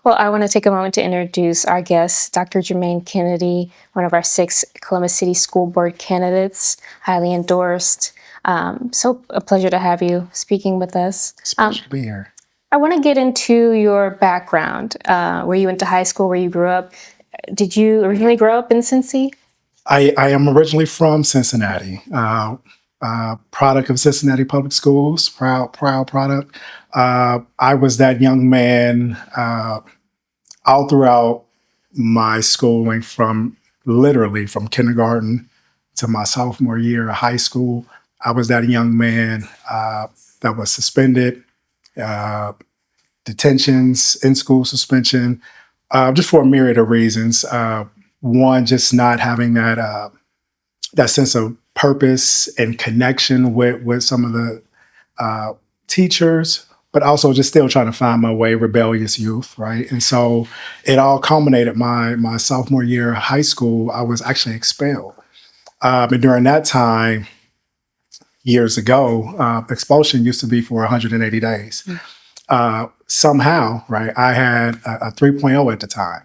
Well, I want to take a moment to introduce our guest, Dr. Jermaine Kennedy, one of our 6 Columbus City School Board candidates, highly endorsed. So a pleasure to have you speaking with us. It's a pleasure to be here. I want to get into your background, where you went to high school, where you grew up. Did you originally grow up in Cincy? I am originally from Cincinnati, product of Cincinnati Public Schools, proud product. I was that young man all throughout my schooling, from literally from kindergarten to my sophomore year of high school. I was that young man that was suspended, detentions, in-school suspension, just for a myriad of reasons. One, just not having that sense of purpose and connection with some of the teachers, but also just still trying to find my way, rebellious youth, right? And so it all culminated my sophomore year of high school. I was actually expelled. And during that time, years ago, expulsion used to be for 180 days. Somehow, right, I had a 3.0 at the time.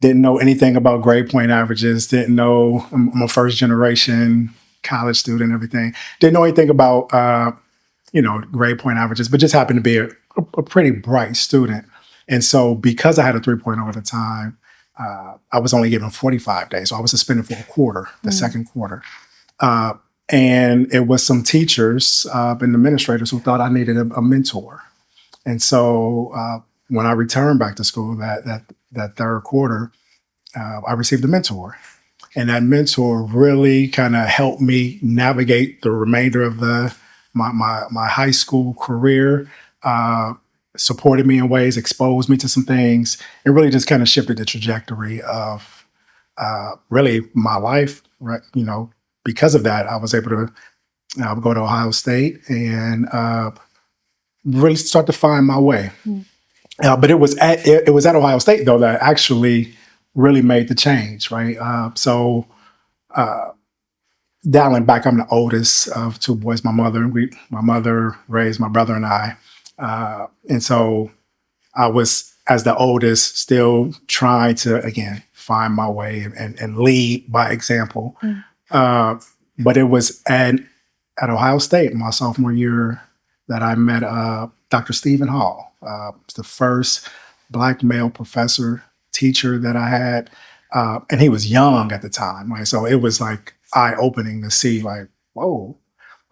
Didn't know anything about grade point averages, didn't know, I'm a first generation college student, everything. Didn't know anything about, grade point averages, but just happened to be a pretty bright student. And so because I had a 3.0 at the time, I was only given 45 days. So I was suspended for a quarter, the second quarter. And it was some teachers and administrators who thought I needed a mentor. And so when I returned back to school that third quarter, I received a mentor. And that mentor really kind of helped me navigate the remainder of my high school career, supported me in ways, exposed me to some things, and really just kind of shifted the trajectory of really my life. Right, because of that, I was able to go to Ohio State and really start to find my way. But it was at Ohio State, though, that actually really made the change, right? So dialing back, I'm the oldest of 2 boys. My mother raised my brother and I. And so I was, as the oldest, still trying to, again, find my way and lead by example. But it was at Ohio State, my sophomore year, that I met Dr. Stephen Hall. The first Black male professor, teacher that I had. And he was young at the time, right? So it was like eye-opening to see, like, whoa.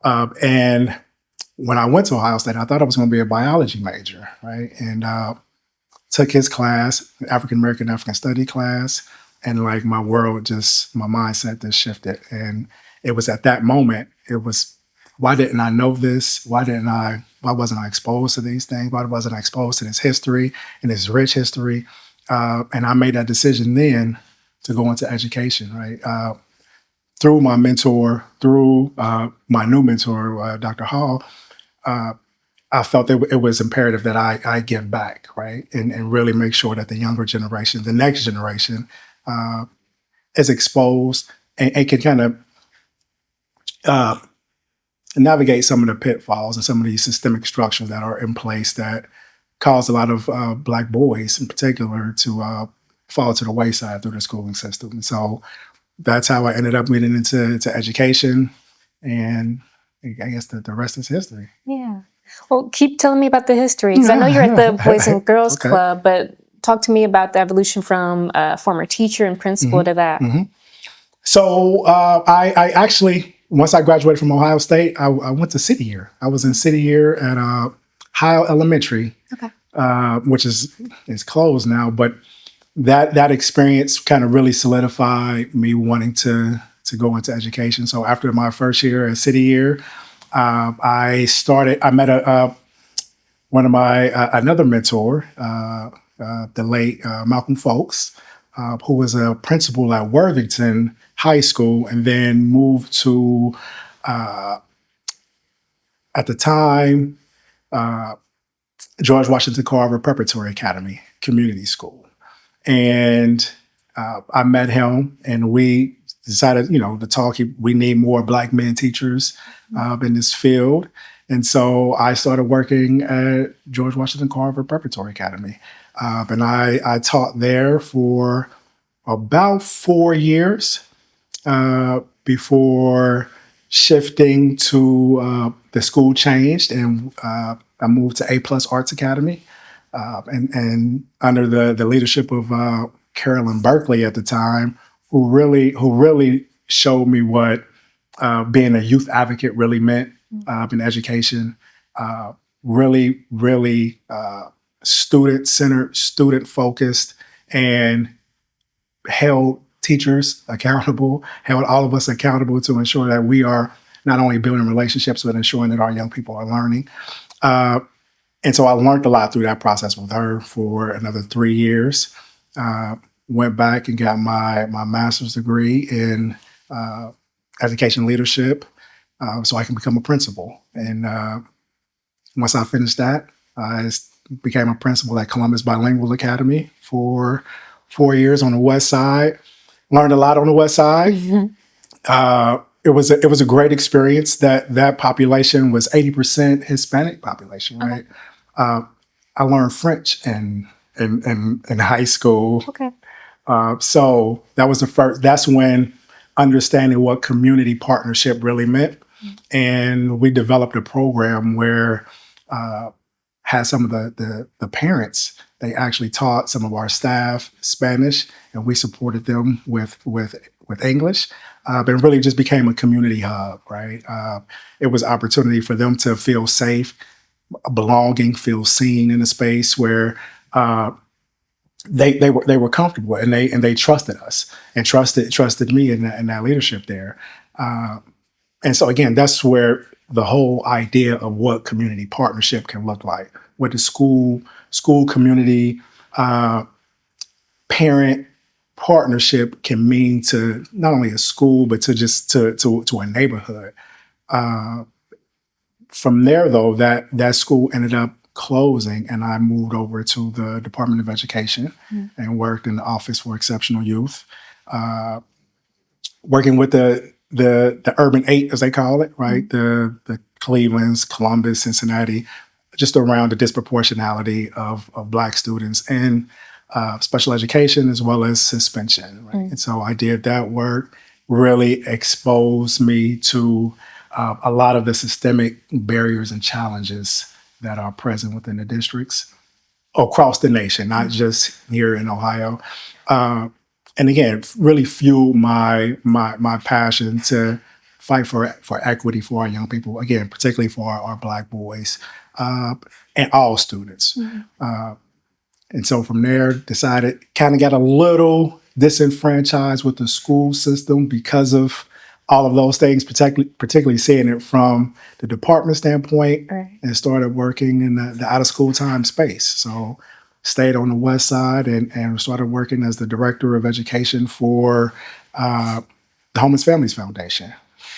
And when I went to Ohio State, I thought I was going to be a biology major, right? And took his class, African Study class, and like my mindset just shifted. And it was at that moment, it was, why didn't I know this? Why wasn't I exposed to these things? Why wasn't I exposed to this history and this rich history? And I made that decision then to go into education, right? Through my mentor, through my new mentor, Dr. Hall, I felt that it was imperative that I give back, right? And really make sure that the younger generation, the next generation, is exposed and can kind of navigate some of the pitfalls and some of these systemic structures that are in place that cause a lot of Black boys in particular to fall to the wayside through the schooling system. And so that's how I ended up getting into education. And I guess the rest is history. Yeah. Well, keep telling me about the history, because I know you're at the Boys and Girls Club, but talk to me about the evolution from a former teacher and principal to that. So I actually, once I graduated from Ohio State, I went to City Year. I was in City Year at Hile Elementary, which is closed now. But that experience kind of really solidified me wanting to go into education. So after my first year at City Year, I met one of my another mentor, the late Malcolm Folks, who was a principal at Worthington High School, and then moved to, at the time, George Washington Carver Preparatory Academy Community School. And I met him, and we decided, to talk. We need more Black men teachers in this field. And so I started working at George Washington Carver Preparatory Academy. And I taught there for about 4 years before shifting to the school changed, and I moved to A+ Arts Academy. And under the leadership of Carolyn Berkeley at the time, who really showed me what being a youth advocate really meant in education. Really student-centered, student-focused, and held teachers accountable, held all of us accountable to ensure that we are not only building relationships, but ensuring that our young people are learning. And so I learned a lot through that process with her for another 3 years. Went back and got my master's degree in education leadership so I can become a principal. And once I finished that, I became a principal at Columbus Bilingual Academy for 4 years on the West Side. Learned a lot on the West Side. It was a great experience. That population was 80% Hispanic population, right? I learned French in high school. Okay. So that was the first. That's when understanding what community partnership really meant, and we developed a program where had some of the parents. They actually taught some of our staff Spanish, and we supported them with English. But it really just became a community hub, right? It was an opportunity for them to feel safe, belonging, feel seen in a space where they were comfortable, and they trusted us and trusted me in that leadership there. And so again, that's where the whole idea of what community partnership can look like, what the school community parent partnership can mean to not only a school, but to just to a neighborhood. From there, though, that school ended up closing, and I moved over to the Department of Education and worked in the Office for Exceptional Youth, working with the Urban 8, as they call it, right? The Clevelands, Columbus, Cincinnati, just around the disproportionality of Black students in special education as well as suspension, right? And so I did that work, really exposed me to a lot of the systemic barriers and challenges that are present within the districts across the nation, not just here in Ohio. And again, really fueled my passion to fight for equity for our young people, again, particularly for our Black boys and all students. And so from there, decided, kind of got a little disenfranchised with the school system because of all of those things, particularly seeing it from the department standpoint, and started working in the out-of-school time space. So stayed on the West Side and started working as the director of education for the Homeless Families Foundation,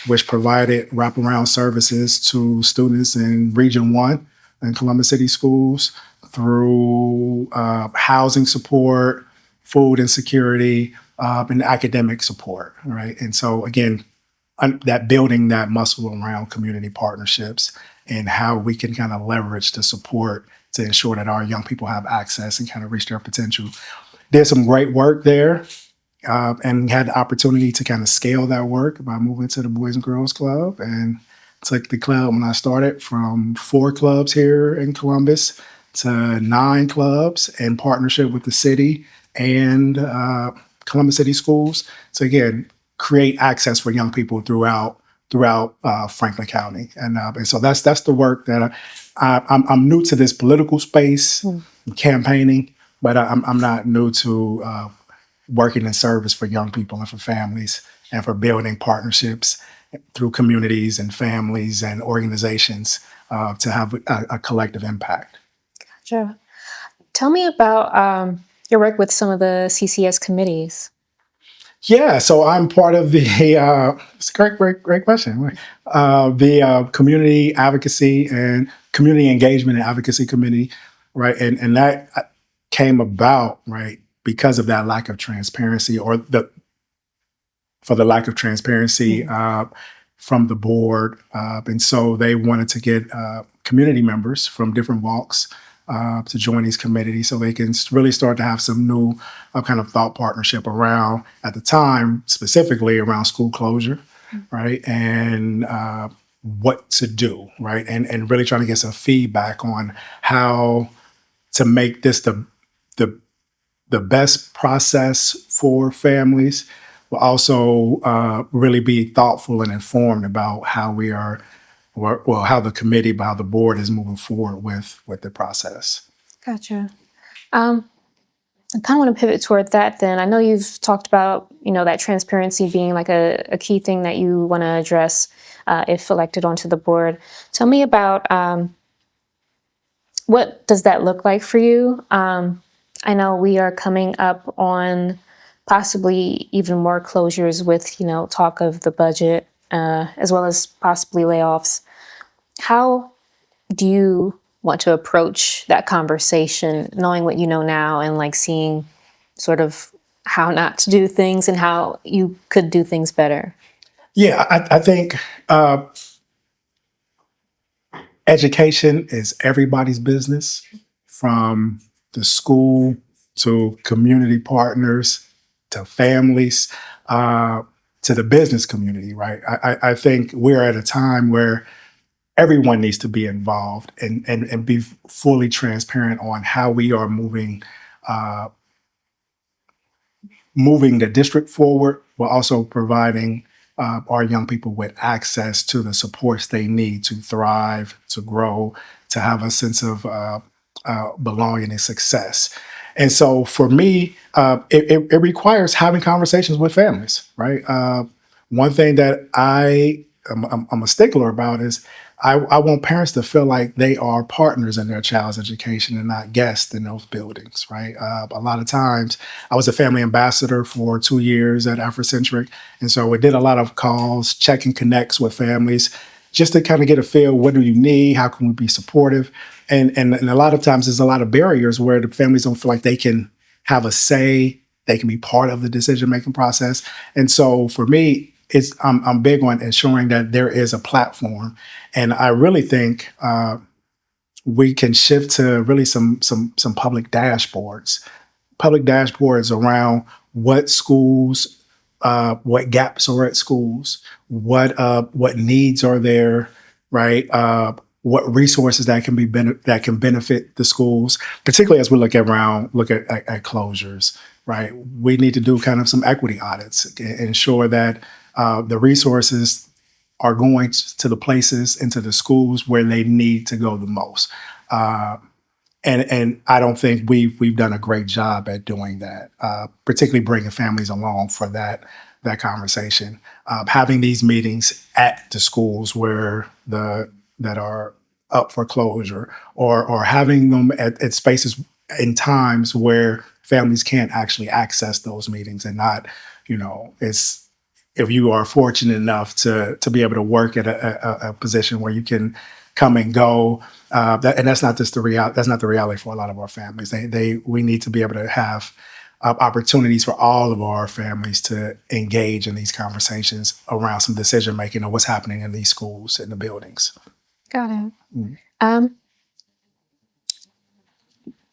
which provided wraparound services to students in Region 1 and Columbus City schools through housing support, food insecurity, and academic support, right? And so again, that building that muscle around community partnerships and how we can kind of leverage the support to ensure that our young people have access and kind of reach their potential. Did some great work there and had the opportunity to kind of scale that work by moving to the Boys and Girls Club, and took the club when I started from 4 clubs here in Columbus to 9 clubs in partnership with the city and Columbus City schools. So again, create access for young people throughout Franklin County, and so that's the work that I'm new to this political space, campaigning, but I'm not new to working in service for young people and for families and for building partnerships through communities and families and organizations to have a collective impact. Gotcha. Tell me about your work with some of the CCS committees. Yeah, so I'm part of the, it's a great question. The Community Advocacy and Community Engagement and Advocacy Committee, right? And that came about, right, because of that lack of transparency, or for the lack of transparency from the board. And so they wanted to get community members from different walks to join these committees so they can really start to have some new kind of thought partnership around, at the time, specifically around school closure, right? And what to do, right? And really trying to get some feedback on how to make this the best process for families, but also really be thoughtful and informed about how we are, well, how the committee, how the board is moving forward with the process. Gotcha. I kind of want to pivot toward that then. I know you've talked about, that transparency being like a key thing that you want to address if elected onto the board. Tell me about what does that look like for you? I know we are coming up on possibly even more closures with, talk of the budget, as well as possibly layoffs. How do you want to approach that conversation, knowing what you know now and like seeing sort of how not to do things and how you could do things better? Yeah, I think education is everybody's business, from the school to community partners to families to the business community, right? I think we're at a time where everyone needs to be involved and be fully transparent on how we are moving the district forward, while also providing our young people with access to the supports they need to thrive, to grow, to have a sense of belonging and success. And so for me, it requires having conversations with families, right? One thing that I'm a stickler about is I want parents to feel like they are partners in their child's education and not guests in those buildings, right? A lot of times, I was a family ambassador for 2 years at Afrocentric, and so we did a lot of calls, checking connects with families, just to kind of get a feel, what do you need? How can we be supportive? And a lot of times, there's a lot of barriers where the families don't feel like they can have a say, they can be part of the decision-making process. And so for me, I'm big on ensuring that there is a platform, and I really think we can shift to really some public dashboards around what schools, what gaps are at schools, what needs are there, right? What resources that can benefit the schools, particularly as we look at closures, right? We need to do kind of some equity audits, ensure that the resources are going to the places, into the schools where they need to go the most. And I don't think we've done a great job at doing that, particularly bringing families along for that conversation. Having these meetings at the schools that are up for closure, or having them at spaces in times where families can't actually access those meetings, and not, it's, if you are fortunate enough to be able to work at a position where you can come and go, and that's not the reality for a lot of our families. We need to be able to have opportunities for all of our families to engage in these conversations around some decision making of what's happening in these schools and the buildings. Got it.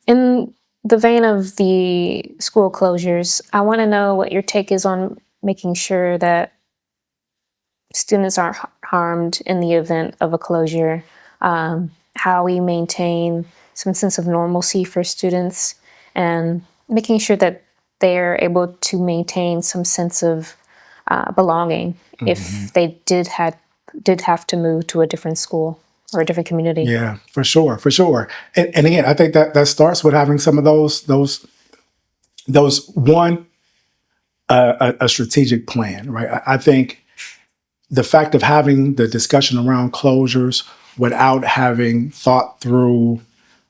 In the vein of the school closures, I want to know what your take is on making sure that students aren't harmed in the event of a closure, how we maintain some sense of normalcy for students, and making sure that they're able to maintain some sense of belonging if they did have to move to a different school or a different community. Yeah, for sure. And again, I think that starts with having some of those one, a strategic plan, right? I think the fact of having the discussion around closures without having thought through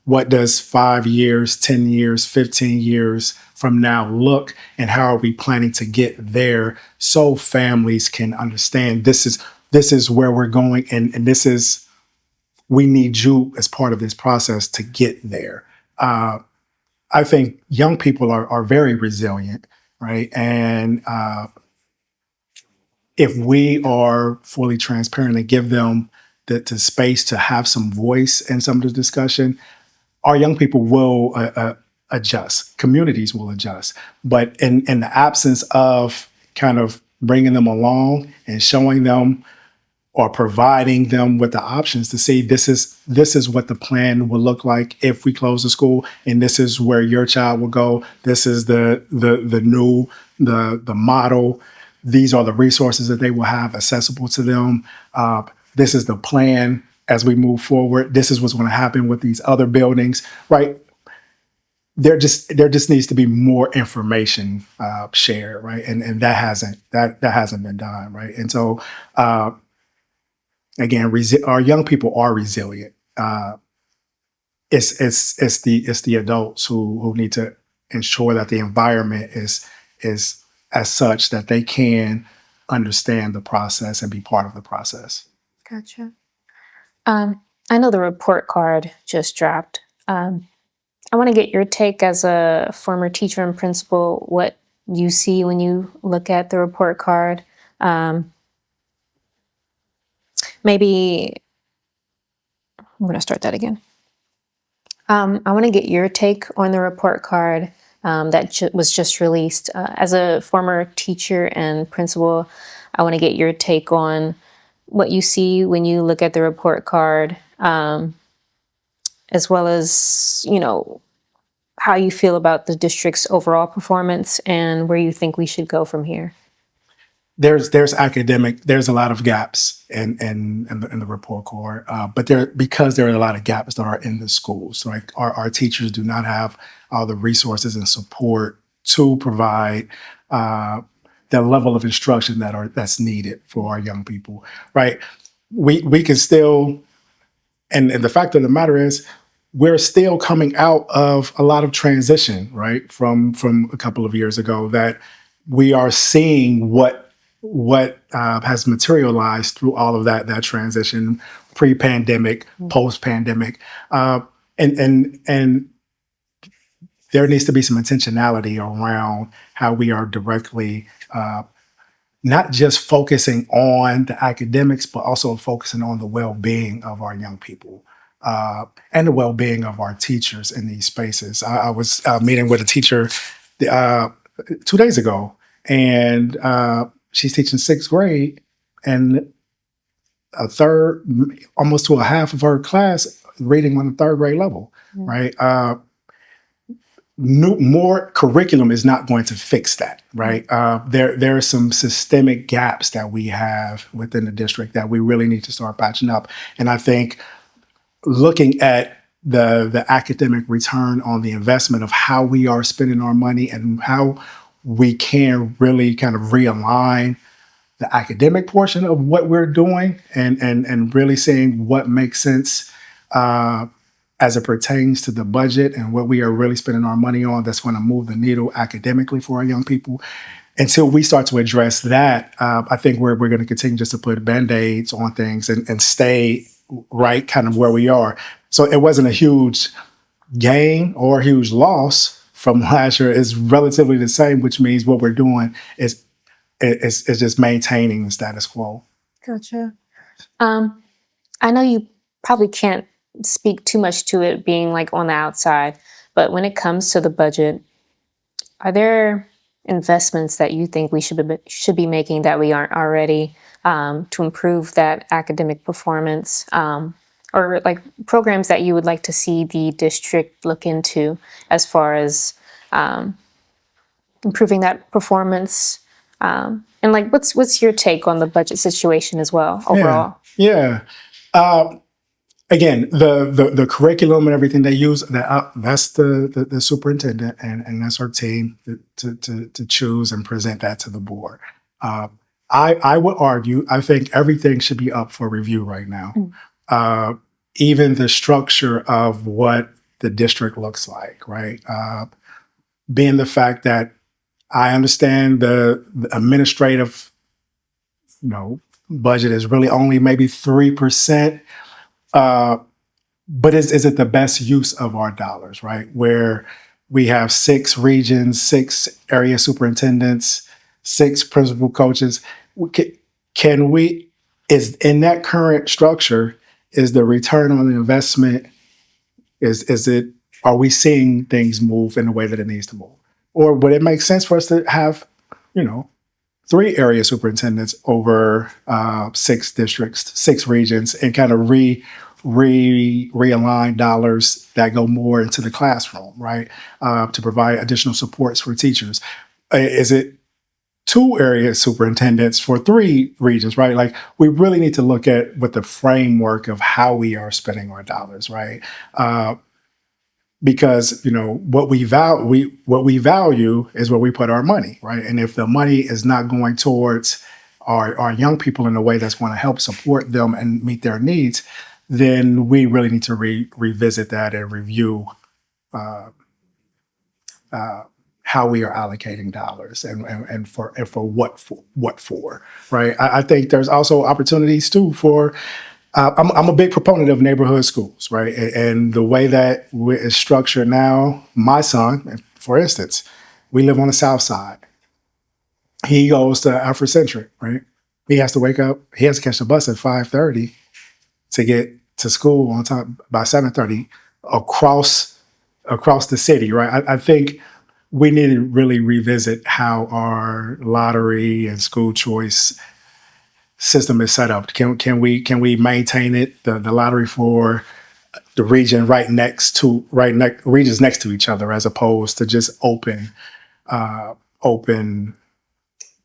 what does 5 years, 10 years, 15 years from now look, and how are we planning to get there, so families can understand this is where we're going, and we need you as part of this process to get there. I think young people are very resilient, right? And if we are fully transparent and give them the space to have some voice in some of the discussion, our young people will adjust. Communities will adjust. But in the absence of kind of bringing them along and showing them or providing them with the options to see this is what the plan will look like if we close the school, and this is where your child will go. This is the new the model. These are the resources that they will have accessible to them. This is the plan as we move forward. This is what's going to happen with these other buildings, right? There just needs to be more information shared, right? And that hasn't been done, right? And so again, our young people are resilient. It's the adults who need to ensure that the environment is as such that they can understand the process and be part of the process. Gotcha. I know the report card just dropped. I want to get your take as a former teacher and principal, what you see when you look at the report card. Maybe I'm going to start that again. I want to get your take on the report card that was just released. As a former teacher and principal, I want to get your take on what you see when you look at the report card, as well as, how you feel about the district's overall performance and where you think we should go from here. There's a lot of gaps in the report card, but because there are a lot of gaps that are in the schools. So like our teachers do not have all the resources and support to provide the level of instruction that's needed for our young people, right? We can still, and the fact of the matter is, we're still coming out of a lot of transition, right? From a couple of years ago, that we are seeing what has materialized through all of that transition, pre-pandemic, post-pandemic, and there needs to be some intentionality around how we are directly not just focusing on the academics, but also focusing on the well-being of our young people and the well-being of our teachers in these spaces. I was meeting with a teacher 2 days ago, and she's teaching 6th grade, and a third, almost to a half of her class reading on the 3rd grade level, right? More curriculum is not going to fix that, right? There are some systemic gaps that we have within the district that we really need to start patching up. And I think looking at the academic return on the investment of how we are spending our money and how we can really kind of realign the academic portion of what we're doing and really seeing what makes sense as it pertains to the budget and what we are really spending our money on that's going to move the needle academically for our young people. Until we start to address that, I think we're going to continue just to put Band-Aids on things and stay right kind of where we are. So it wasn't a huge gain or a huge loss from last year. It's relatively the same, which means what we're doing is just maintaining the status quo. Gotcha. I know you probably can't speak too much to it being like on the outside, but when it comes to the budget, are there investments that you think we should be making that we aren't already to improve that academic performance, or like programs that you would like to see the district look into as far as improving that performance? And like, what's your take on the budget situation as well overall? Yeah. Again, the curriculum and everything they use, that's the superintendent and that's our team to choose and present that to the board. I would argue, I think everything should be up for review right now. Even the structure of what the district looks like, right? Being the fact that I understand the administrative, budget is really only maybe 3%. But is it the best use of our dollars, right? Where we have 6 regions, 6 area superintendents, 6 principal coaches. can we, is in that current structure, is the return on the investment, is it, are we seeing things move in the way that it needs to move? Or would it make sense for us to have, you know, 3 area superintendents over 6 districts, 6 regions, and kind of realign dollars that go more into the classroom, right? To provide additional supports for teachers. Is it 2 area superintendents for 3 regions, right? Like, we really need to look at what the framework of how we are spending our dollars, right? Because what we value is where we put our money, right? And if the money is not going towards our young people in a way that's going to help support them and meet their needs, then we really need to revisit that and review how we are allocating dollars and for what for, right? I think there's also opportunities too for. I'm a big proponent of neighborhood schools, right? And the way that it's structured now, my son, for instance, we live on the South Side. He goes to Afrocentric, right? He has to wake up. He has to catch the bus at 5:30 to get to school on time by 7:30 across the city, right? I think we need to really revisit how our lottery and school choice system is set up. Can we maintain it, the lottery for the region regions next to each other, as opposed to just open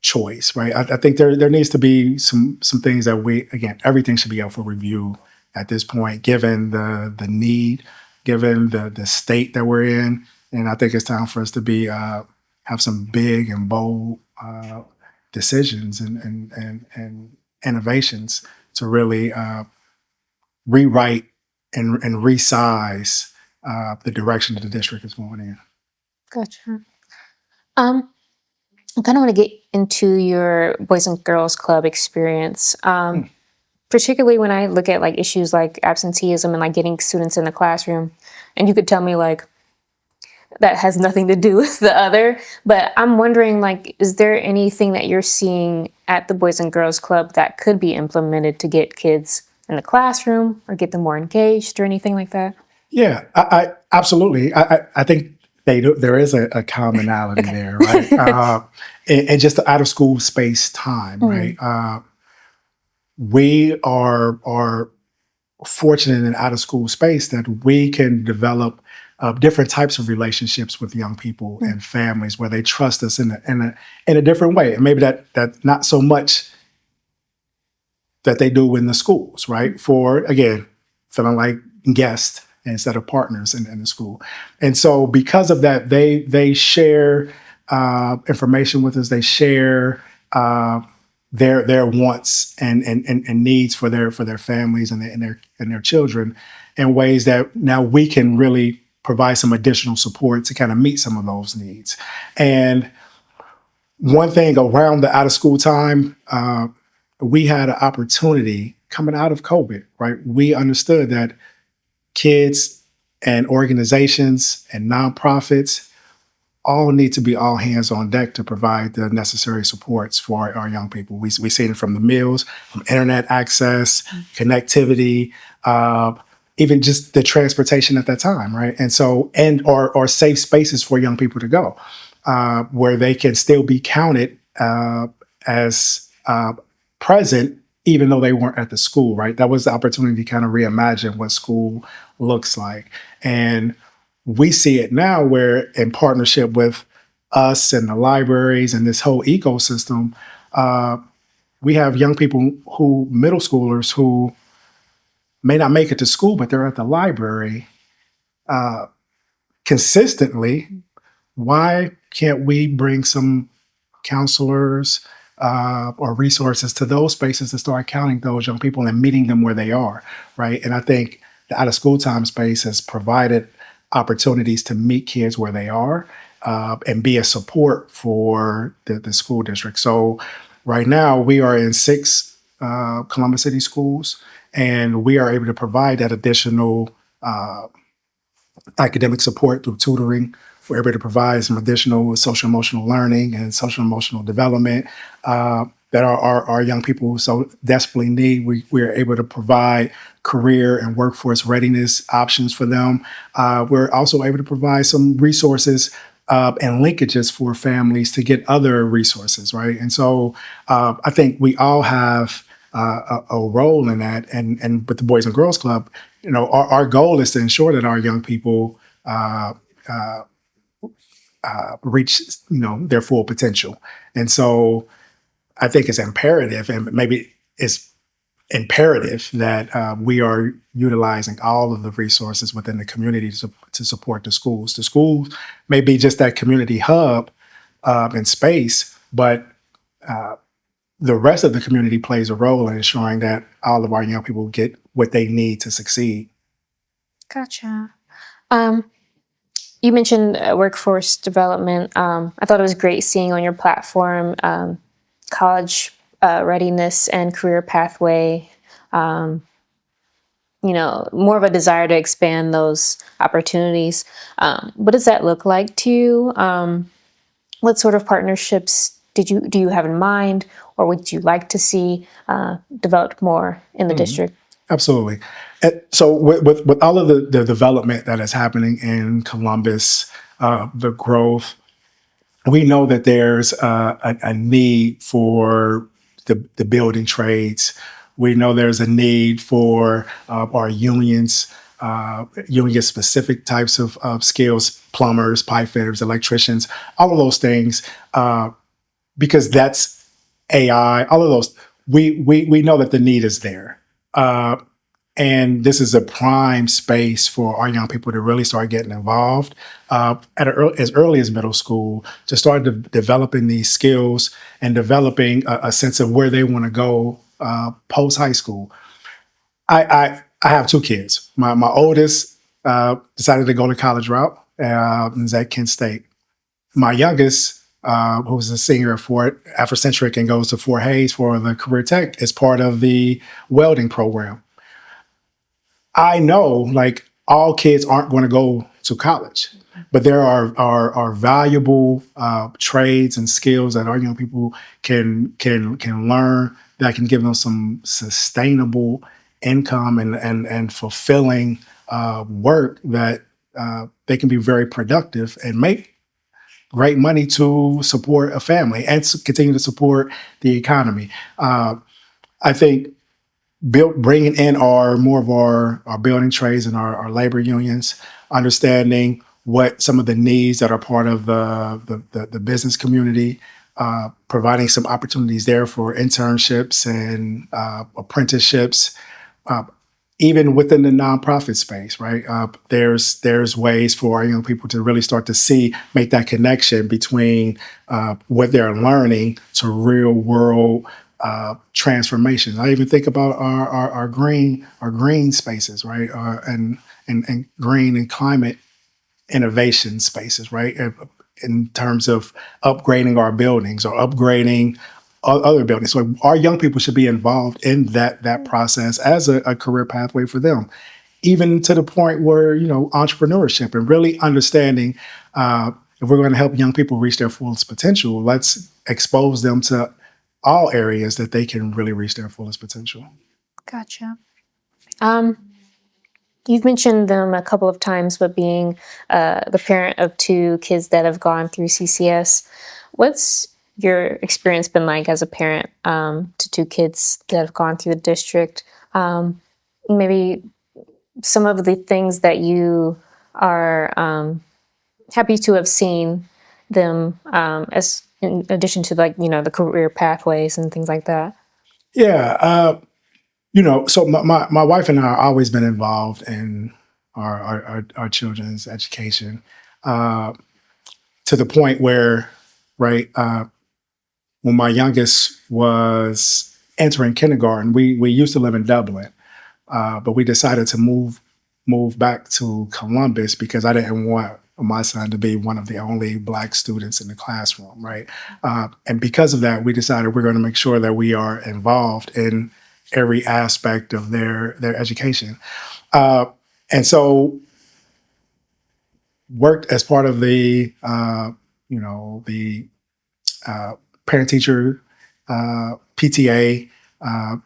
choice, right? I think there needs to be some things that everything should be up for review at this point, given the need, given the state that we're in, and I think it's time for us to be have some big and bold decisions and innovations to really rewrite and resize the direction that the district is going in. Gotcha. I kind of want to get into your Boys and Girls Club experience, particularly when I look at like issues like absenteeism and like getting students in the classroom. And you could tell me like that has nothing to do with the other, but I'm wondering, like, is there anything that you're seeing at the Boys and Girls Club that could be implemented to get kids in the classroom or get them more engaged or anything like that? Yeah, I absolutely. I think there is a commonality there, right? And just the out of school space time, right? We are fortunate in out of school space that we can develop different types of relationships with young people and families where they trust us in a different way, and maybe that not so much that they do in the schools, right? For again, feeling like guests instead of partners in the school, and so because of that, they share information with us. They share their wants and needs for their families and their children in ways that now we can really provide some additional support to kind of meet some of those needs. And one thing around the out of school time, we had an opportunity coming out of COVID, right? We understood that kids and organizations and nonprofits all need to be all hands on deck to provide the necessary supports for our young people. We see it from the meals, from internet access, connectivity, even just the transportation at that time, right? And so, or safe spaces for young people to go, where they can still be counted as present, even though they weren't at the school, right? That was the opportunity to kind of reimagine what school looks like. And we see it now where, in partnership with us and the libraries and this whole ecosystem, we have young people middle schoolers who may not make it to school, but they're at the library consistently. Why can't we bring some counselors or resources to those spaces to start counting those young people and meeting them where they are, right? And I think the out of school time space has provided opportunities to meet kids where they are and be a support for the school district. So right now we are in 6 Columbus City schools, and we are able to provide that additional academic support through tutoring. We're able to provide some additional social emotional learning and social emotional development that our young people so desperately need. We are able to provide career and workforce readiness options for them. We're also able to provide some resources and linkages for families to get other resources, right? And so I think we all have a role in that. And with the Boys and Girls Club, our goal is to ensure that our young people reach, their full potential. And so I think it's imperative, and maybe it's imperative that we are utilizing all of the resources within the community to support the schools. The schools may be just that community hub and space, but the rest of the community plays a role in ensuring that all of our young people get what they need to succeed. Gotcha. You mentioned workforce development. I thought it was great seeing on your platform college readiness and career pathway. More of a desire to expand those opportunities. What does that look like to you? What sort of partnerships do you have in mind, or would you like to see developed more in the district? Absolutely. And so with all of the development that is happening in Columbus, the growth, we know that there's a need for the building trades. We know there's a need for our unions, union-specific types of skills, plumbers, pipe fitters, electricians, all of those things, because that's AI, all of those, we know that the need is there. And this is a prime space for our young people to really start getting involved as early as middle school, to start developing these skills and developing a sense of where they want to go post high school. I have two kids. My oldest decided to go the college route, is at Kent State. My youngest, who's a senior at Afrocentric and goes to Fort Hayes for the career tech, is part of the welding program. I know, like, all kids aren't going to go to college, but there are valuable trades and skills that our young people can learn that can give them some sustainable income and fulfilling work that they can be very productive and make great money to support a family and to continue to support the economy. I think bringing in more of our building trades and our labor unions, understanding what some of the needs that are part of the business community, providing some opportunities there for internships and apprenticeships, even within the nonprofit space, right? There's ways for our young people to really start to make that connection between what they're learning to real world transformation. I even think about our green spaces, right? And green and climate innovation spaces, right? In terms of upgrading our buildings or upgrading other buildings. So our young people should be involved in that process as a career pathway for them, even to the point where, entrepreneurship and really understanding if we're going to help young people reach their fullest potential, let's expose them to all areas that they can really reach their fullest potential. Gotcha. You've mentioned them a couple of times, but being the parent of two kids that have gone through CCS, what's your experience been like as a parent to two kids that have gone through the district? Maybe some of the things that you are happy to have seen them as in addition to, like, the career pathways and things like that. Yeah. So my wife and I have always been involved in our children's education to the point where, right, when my youngest was entering kindergarten, we used to live in Dublin, but we decided to move back to Columbus because I didn't want my son to be one of the only Black students in the classroom, right? And because of that, we decided we're going to make sure that we are involved in every aspect of their education. And so worked as part of the parent-teacher PTA,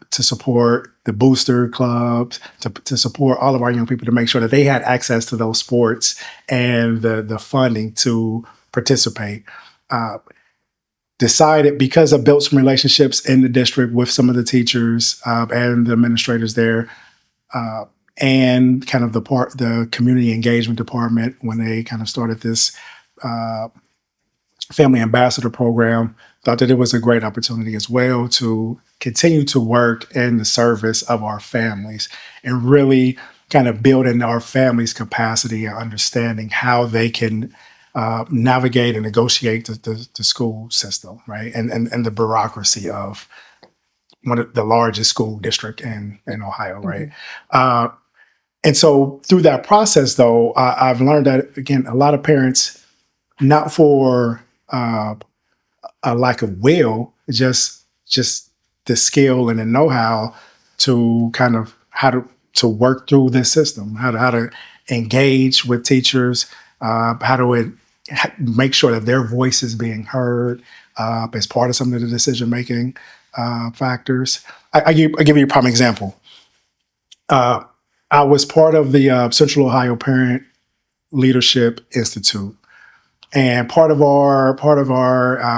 to support the booster clubs, to support all of our young people to make sure that they had access to those sports and the funding to participate. Decided, because I built some relationships in the district with some of the teachers and the administrators there, and kind of the community engagement department when they kind of started this family ambassador program, thought that it was a great opportunity as well to continue to work in the service of our families and really kind of building our families' capacity and understanding how they can navigate and negotiate the school system, right? And the bureaucracy of one of the largest school district in Ohio, right? And so through that process, though, I've learned that, again, a lot of parents, not for a lack of will, just the skill and the know-how to kind of how to work through this system, how to engage with teachers, how to make sure that their voice is being heard as part of some of the decision-making factors. I give you a prime example. I was part of the Central Ohio Parent Leadership Institute. And part of our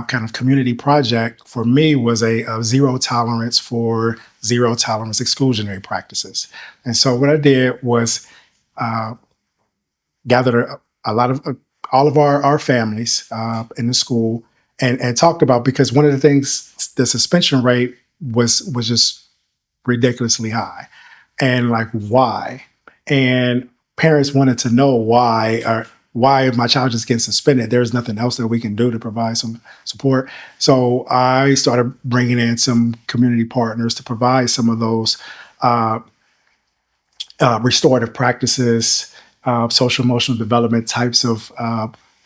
kind of community project for me was a zero tolerance exclusionary practices. And so what I did was gathered a lot of all of our families in the school and talked about, because one of the things, the suspension rate was just ridiculously high, and like why, and parents wanted to know why my child is getting suspended. There's nothing else that we can do to provide some support. So I started bringing in some community partners to provide some of those restorative practices, social emotional development types of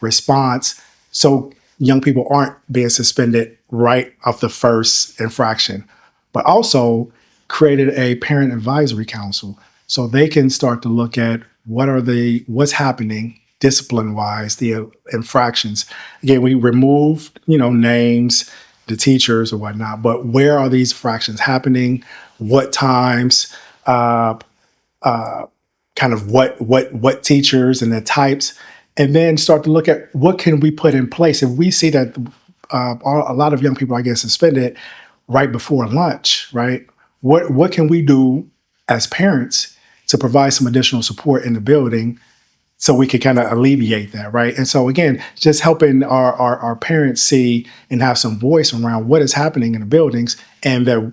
response, so young people aren't being suspended right off the first infraction, but also created a parent advisory council so they can start to look at what's happening discipline-wise, the infractions. Again, we removed, names, the teachers or whatnot, but where are these infractions happening? What times? Kind of what teachers and the types, and then start to look at what can we put in place if we see that a lot of young people are getting suspended right before lunch, right? What can we do as parents to provide some additional support in the building so we could kind of alleviate that, right? And so again, just helping our parents see and have some voice around what is happening in the buildings, and that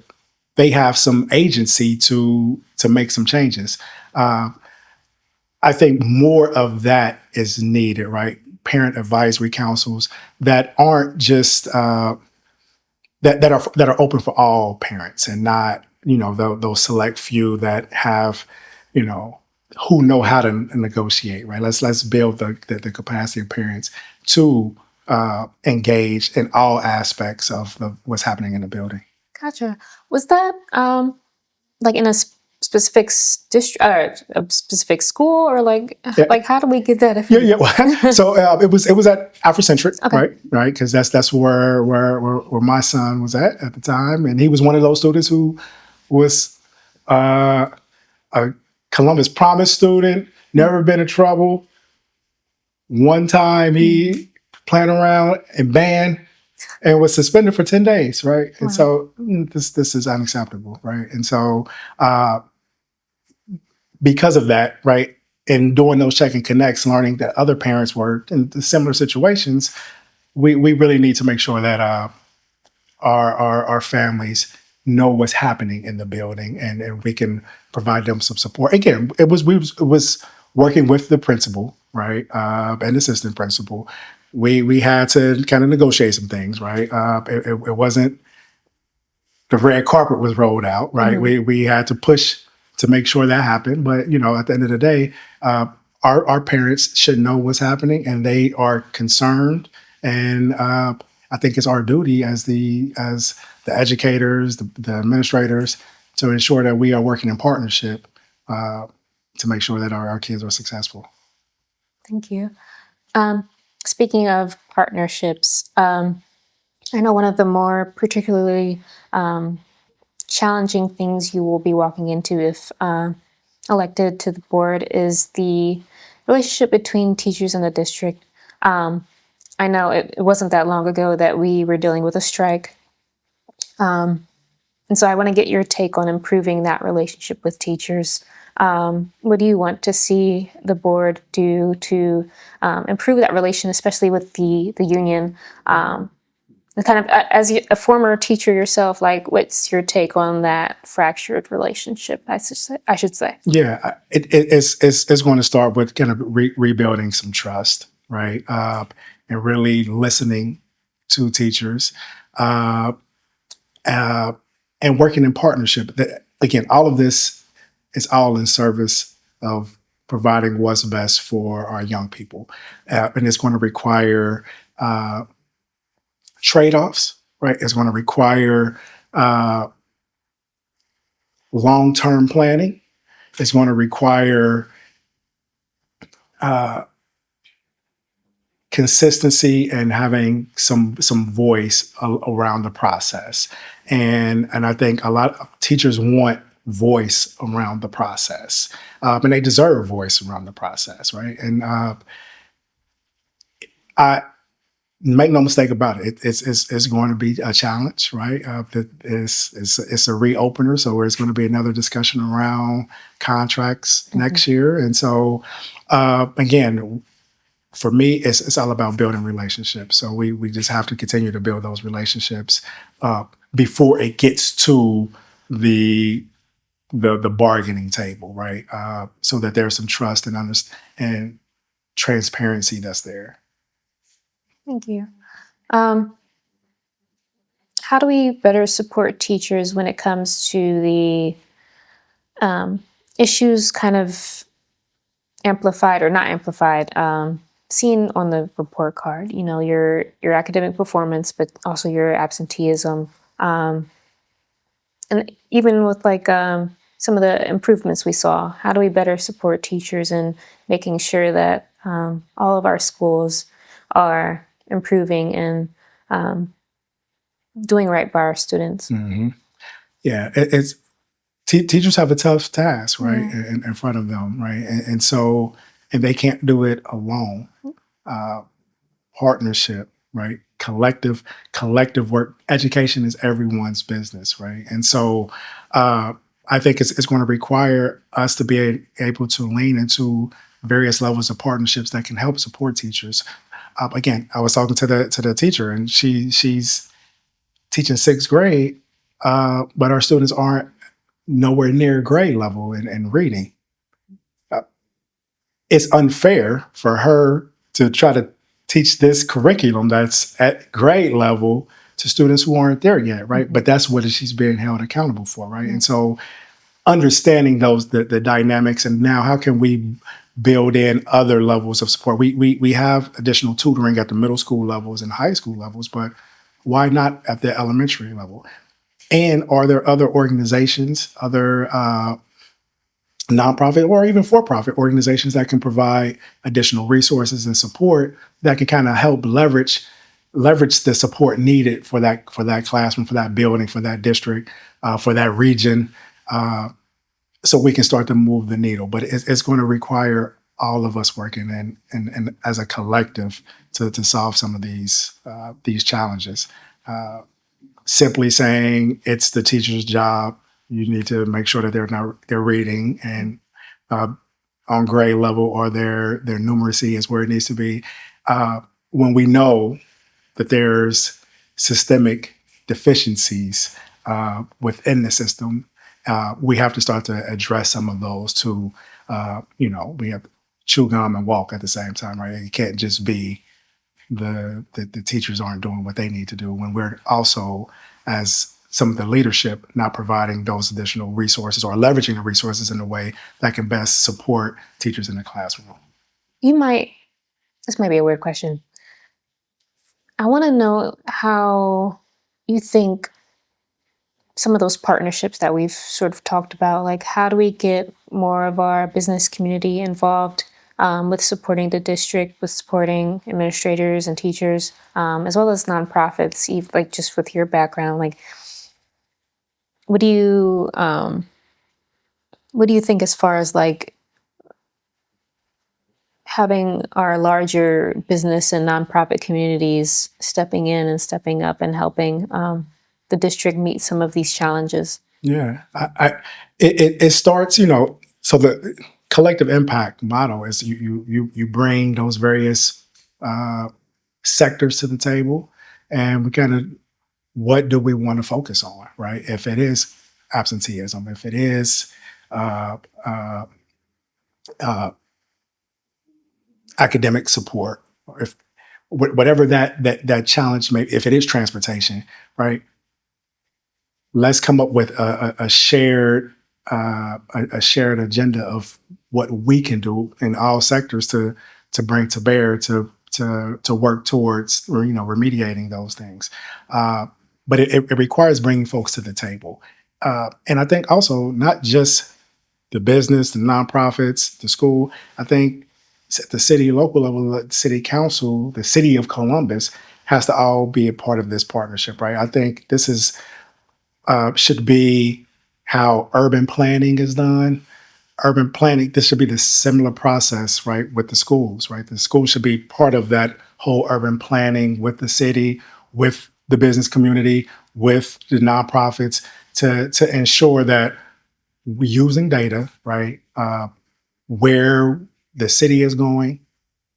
they have some agency to make some changes. I think more of that is needed, right? Parent advisory councils that aren't just that are open for all parents, and not those select few that have who know how to negotiate, right? Let's build the capacity of parents to engage in all aspects of what's happening in the building. Gotcha. Was that like in a specific district, a specific school, or like how do we get that? Yeah. So it was at Afrocentric, Okay. right? Because that's where my son was at the time, and he was one of those students who was a Columbus Promise student, never been in trouble. One time he playing around and banned and was suspended for 10 days, right? And so this is unacceptable, right? And so because of that, right, and doing those check and connects, learning that other parents were in similar situations, we really need to make sure that our families know what's happening in the building, and we can provide them some support. Again, it was working with the principal, right, and assistant principal. We had to kind of negotiate some things, right? It wasn't the red carpet was rolled out, right? Mm-hmm. We had to push to make sure that happened. But at the end of the day, our parents should know what's happening, and they are concerned. And I think it's our duty as the educators, the administrators, to ensure that we are working in partnership to make sure that our kids are successful. Thank you. Speaking of partnerships, I know one of the more particularly challenging things you will be walking into if elected to the board is the relationship between teachers and the district. I know it wasn't that long ago that we were dealing with a strike. And so I want to get your take on improving that relationship with teachers. What do you want to see the board do to improve that relation, especially with the union? Kind of as a former teacher yourself, like what's your take on that fractured relationship? I should say. Yeah, it's going to start with kind of rebuilding some trust, right? And really listening to teachers, uh, uh, and working in partnership. Again, all of this is all in service of providing what's best for our young people, and it's going to require trade-offs, right? It's going to require long-term planning. It's going to require consistency and having some voice around the process. And I think a lot of teachers want voice around the process, and they deserve voice around the process, right? And I make no mistake about it. It's going to be a challenge, right? It's a reopener, so there's going to be another discussion around contracts next year, and so again, for me, it's all about building relationships. So we just have to continue to build those relationships before it gets to the bargaining table, right? So that there's some trust and transparency that's there. Thank you. How do we better support teachers when it comes to the issues kind of amplified or not amplified, seen on the report card? You know, your academic performance, but also your absenteeism, and even with like some of the improvements we saw. How do we better support teachers in making sure that all of our schools are improving and doing right by our students? Mm-hmm. Yeah, it's teachers have a tough task, right, in front of them, right, and so and they can't do it alone. Partnership, right, collective work. Education is everyone's business, right, and so I think it's going to require us to be able to lean into various levels of partnerships that can help support teachers. Again, I was talking to the teacher, and she's teaching sixth grade, but our students aren't nowhere near grade level in reading. It's unfair for her to try to teach this curriculum that's at grade level to students who aren't there yet, right? But that's what she's being held accountable for, right? And so understanding the dynamics, and now how can we build in other levels of support? We have additional tutoring at the middle school levels and high school levels, but why not at the elementary level? And are there other organizations, other nonprofit or even for-profit organizations that can provide additional resources and support that can kind of help leverage the support needed for that classroom, for that building, for that district, for that region, so we can start to move the needle. But it's going to require all of us working and as a collective to solve some of these challenges. Simply saying it's the teacher's job, you need to make sure that they're reading and on grade level, or their numeracy is where it needs to be. When we know that there's systemic deficiencies within the system, we have to start to address some of those to, we have to chew gum and walk at the same time, right? It can't just be the teachers aren't doing what they need to do when we're also, as some of the leadership, not providing those additional resources or leveraging the resources in a way that can best support teachers in the classroom. This might be a weird question. I want to know how you think some of those partnerships that we've sort of talked about, like how do we get more of our business community involved with supporting the district, with supporting administrators and teachers, as well as nonprofits. Like just with your background, like what do you think as far as like having our larger business and nonprofit communities stepping in and stepping up and helping the district meet some of these challenges? Yeah, it starts, so the collective impact model is you bring those various sectors to the table, and we kind of, what do we want to focus on, right? If it is absenteeism, if it is uh, uh, uh, academic support, or if whatever that challenge may, if it is transportation, right? Let's come up with a shared a shared agenda of what we can do in all sectors to bring to bear to work towards, or remediating those things. But it requires bringing folks to the table, and I think also not just the business, the nonprofits, the school. I think at the city, local level, the city council, the city of Columbus has to all be a part of this partnership, right? I think this is should be how urban planning is done. Urban planning, this should be the similar process, right, with the schools, right? The school should be part of that whole urban planning with the city, with the business community, with the nonprofits to ensure that we're using data, right, where the city is going,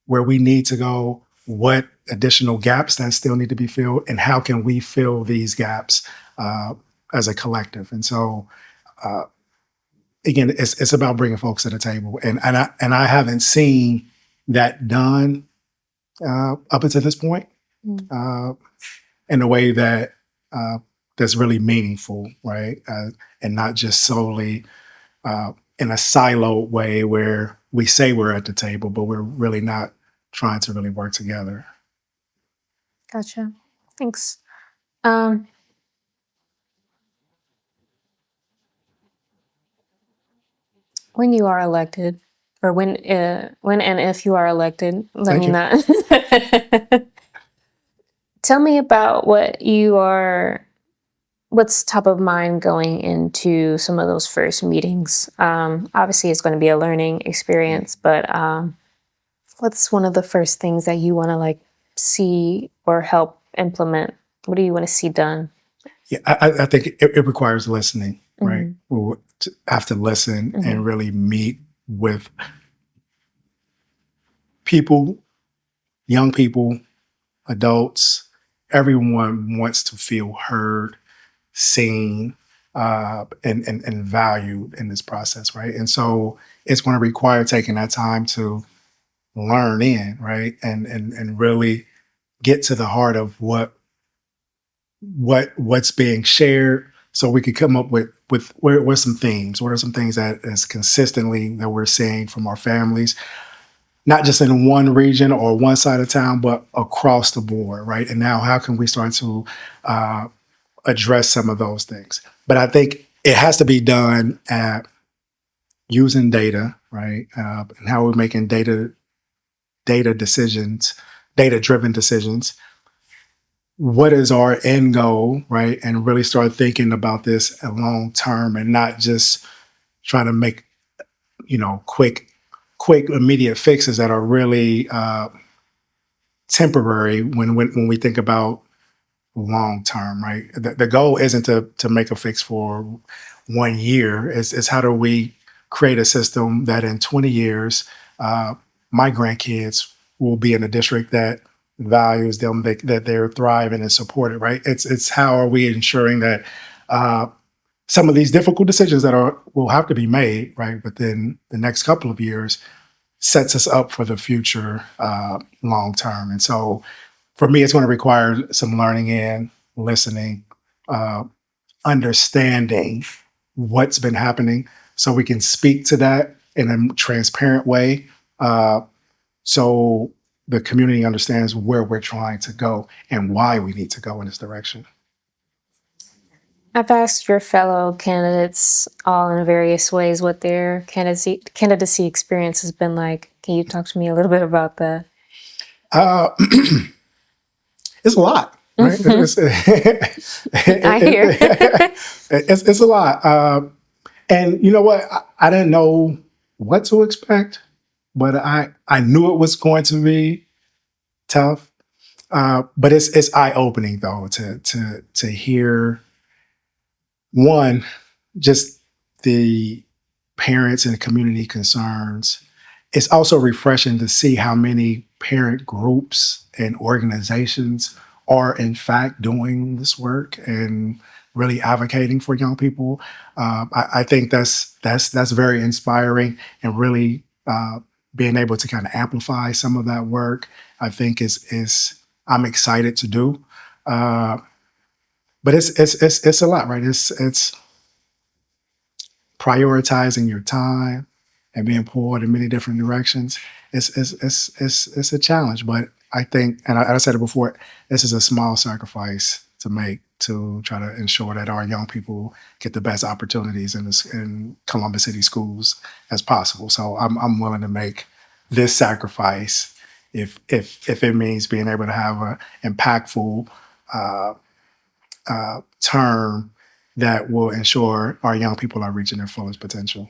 where we need to go, what additional gaps that still need to be filled, and how can we fill these gaps as a collective. And so, again, it's about bringing folks to the table, and I haven't seen that done up until this point in a way that that's really meaningful, right, and not just solely in a siloed way where we say we're at the table, but we're really not trying to really work together. Gotcha. Thanks. When you are elected, or when and if you are elected, let Thank me you. not. Tell me about what's top of mind going into some of those first meetings. Obviously, it's going to be a learning experience, but what's one of the first things that you want to like see or help implement? What do you want to see done? Yeah, I think it requires listening, right? We'll have to listen and really meet with people, young people, adults. Everyone wants to feel heard, seen, and valued in this process, right? And so it's going to require taking that time to learn in, right, and really get to the heart of what's being shared, so we could come up with what's some themes, what are some things that is consistently that we're seeing from our families, not just in one region or one side of town, but across the board, right? And now how can we start to address some of those things? But I think it has to be done at using data, right? And how we're making data decisions, data driven decisions. What is our end goal, right? And really start thinking about this long term, and not just trying to make, quick immediate fixes that are really temporary when we think about long term, right? The goal isn't to make a fix for 1 year. It's how do we create a system that in 20 years, my grandkids will be in a district that values them, that they're thriving and supported, right? It's how are we ensuring that some of these difficult decisions that will have to be made, right, within the next couple of years, sets us up for the future long term. And so for me, it's going to require some learning and listening, understanding what's been happening, so we can speak to that in a transparent way, so the community understands where we're trying to go and why we need to go in this direction. I've asked your fellow candidates all in various ways what their candidacy experience has been like. Can you talk to me a little bit about that? Uh, it's a lot, right? I hear. It's a lot. And you know what? I didn't know what to expect, but I knew it was going to be tough. But it's eye opening though to hear one, just the parents and community concerns. It's also refreshing to see how many parent groups and organizations are in fact doing this work and really advocating for young people. I think that's very inspiring, and really being able to kind of amplify some of that work, I think is I'm excited to do. But it's a lot, right? It's prioritizing your time and being pulled in many different directions. It's a challenge, but I think, and I said it before, this is a small sacrifice to make to try to ensure that our young people get the best opportunities in Columbus City schools as possible. So I'm willing to make this sacrifice if it means being able to have an impactful term that will ensure our young people are reaching their fullest potential.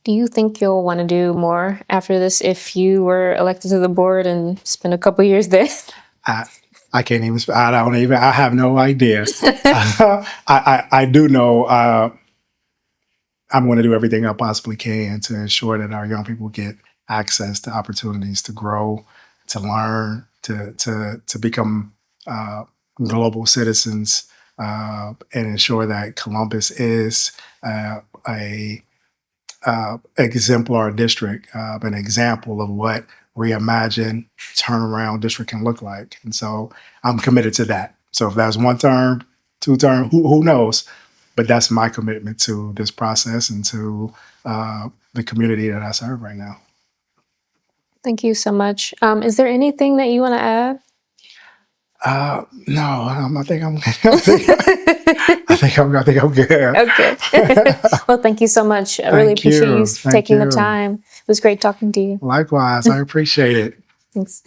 Do you think you'll want to do more after this if you were elected to the board and spend a couple years there? I can't even. I have no idea. I do know. I'm going to do everything I possibly can to ensure that our young people get access to opportunities to grow, to learn, to become global citizens, and ensure that Columbus is a exemplar district, an example of what reimagined turnaround district can look like. And so I'm committed to that. So if that's 1 term, 2 term, who knows? But that's my commitment to this process and to the community that I serve right now. Thank you so much. Is there anything that you want to add? No, I think I'm good. Okay. Well, thank you so much. I really appreciate you taking the time. It was great talking to you. Likewise, I appreciate it. Thanks.